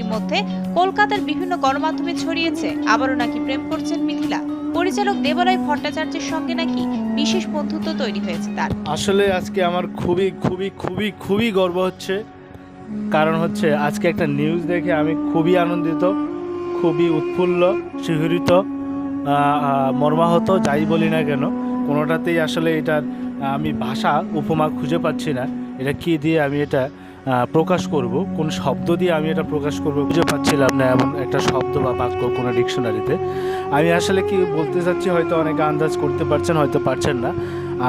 ইতিমধ্যে কলকাতার বিভিন্ন গণমাধ্যমে ছড়িয়েছে আবারও নাকি প্রেম করছেন মিথিলা। পরিচালক দেবালয় ভট্টাচার্যের সঙ্গে নাকি বিশেষ বন্ধুত্ব তৈরি হয়েছে তার। আসলে আজকে আমার খুবই খুবই খুবই খুবই গর্ব হচ্ছে, কারণ হচ্ছে আজকে একটা নিউজ দেখে আমি খুবই আনন্দিত, খুবই উৎফুল্ল, শিহরিত, মর্মাহত, যাই বলি না কেন কোনোটাতেই আসলে এটার আমি ভাষা উপমা খুঁজে পাচ্ছি না। এটা কি দিয়ে আমি এটা প্রকাশ করব, কোন শব্দ দিয়ে আমি এটা প্রকাশ করব খুঁজে পাচ্ছিলাম না এমন একটা শব্দ বা বাক্য কোনো ডিকশনারিতে। আমি আসলে কি বলতে চাচ্ছি হয়তো অনেকে আন্দাজ করতে পারছেন, হয়তো পারছেন না।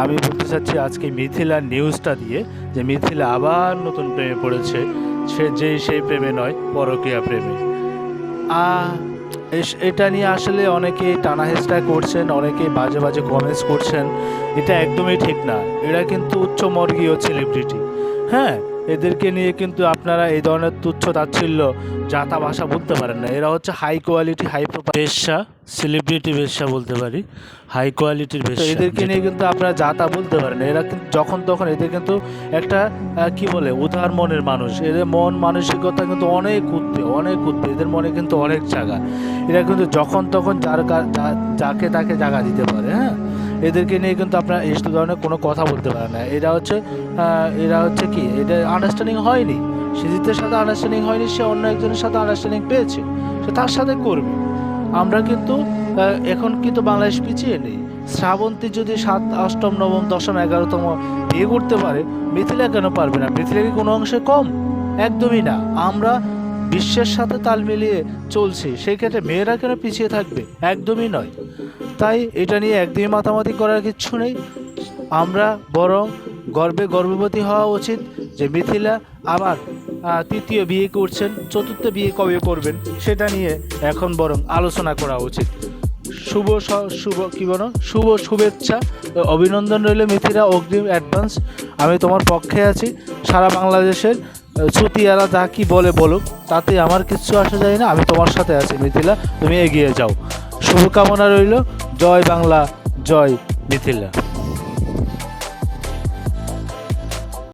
আমি বলতে চাচ্ছি আজকে মিথিলার নিউজটা দিয়ে যে মিথিলা আবার নতুন প্রেমে পড়েছে, সেই প্রেমে নয়, পরকীয়া প্রেমে। এটা নিয়ে আসলে অনেকে টানাহেচড়া করছেন, অনেকে বাজে বাজে কমেন্টস করছেন। এটা একদমই ঠিক না। এরা কিন্তু উচ্চমর্গীয় সেলিব্রিটি। হ্যাঁ, এদেরকে নিয়ে কিন্তু আপনারা এই ধরনের তুচ্ছ তাচ্ছিল্য যাতা ভাষা বলতে পারেন না। এরা হচ্ছে হাই কোয়ালিটি, হাই প্রোফাইল বেশ্যা, সেলিব্রিটি বেশ্যা বলতে পারি, হাই কোয়ালিটির বেশ্যা। এদেরকে নিয়ে কিন্তু আপনারা যাতা বলতে পারেন। এরা কিন্তু যখন তখন এদের কিন্তু একটা কি বলে উদার মনের মানুষ। এদের মন মানসিকতা কিন্তু অনেক উঠবে, এদের মনে কিন্তু অনেক জায়গা। এরা কিন্তু যখন তখন যাকে তাকে জায়গা দিতে পারে। হ্যাঁ, এদেরকে নিয়ে কিন্তু আপনারা এই ধরনের কোনো কথা বলতে পারেন না। এরা হচ্ছে কি, এটা আন্ডারস্ট্যান্ডিং হয়নি, সিজিতের সাথে আন্ডারস্ট্যান্ডিং হয়নি, সে অন্য একজনের সাথে আন্ডারস্ট্যান্ডিং পেয়েছে, সে তার সাথে করবে। আমরা কিন্তু এখন কিন্তু বাংলাদেশ পিছিয়ে নেই। শ্রাবন্তী যদি 7, 8, 9, 10, 11তম বিয়ে করতে পারে, মিথিলা কেন পারবে না? মিথিলা কি কোনো অংশে কম? একদমই না। আমরা বিশ্বের সাথে তাল মিলিয়ে চলছি, সেই ক্ষেত্রে মেয়েরা কেন পিছিয়ে থাকবে? একদমই নয়। তাই এটা নিয়ে একদমই মাতামাতি করার কিচ্ছু নেই। আমরা বরং গর্ভবতী হওয়া উচিত যে মিথিলা আবার 3য় বিয়ে করছেন, 4র্থ বিয়ে কবে করবেন সেটা নিয়ে এখন বরং আলোচনা করা উচিত। শুভ শুভেচ্ছা, অভিনন্দন রইল মিথিলা, অগ্রিম অ্যাডভান্স। আমি তোমার পক্ষে আছি। সারা বাংলাদেশের চুতিয়ারা যা কি বলুক, তাতে আমার কিচ্ছু আসা যায় না। আমি তোমার সাথে আছি মিথিলা, তুমি এগিয়ে যাও। শুভকামনা রইল। জয় বাংলা, জয় মিথিলা।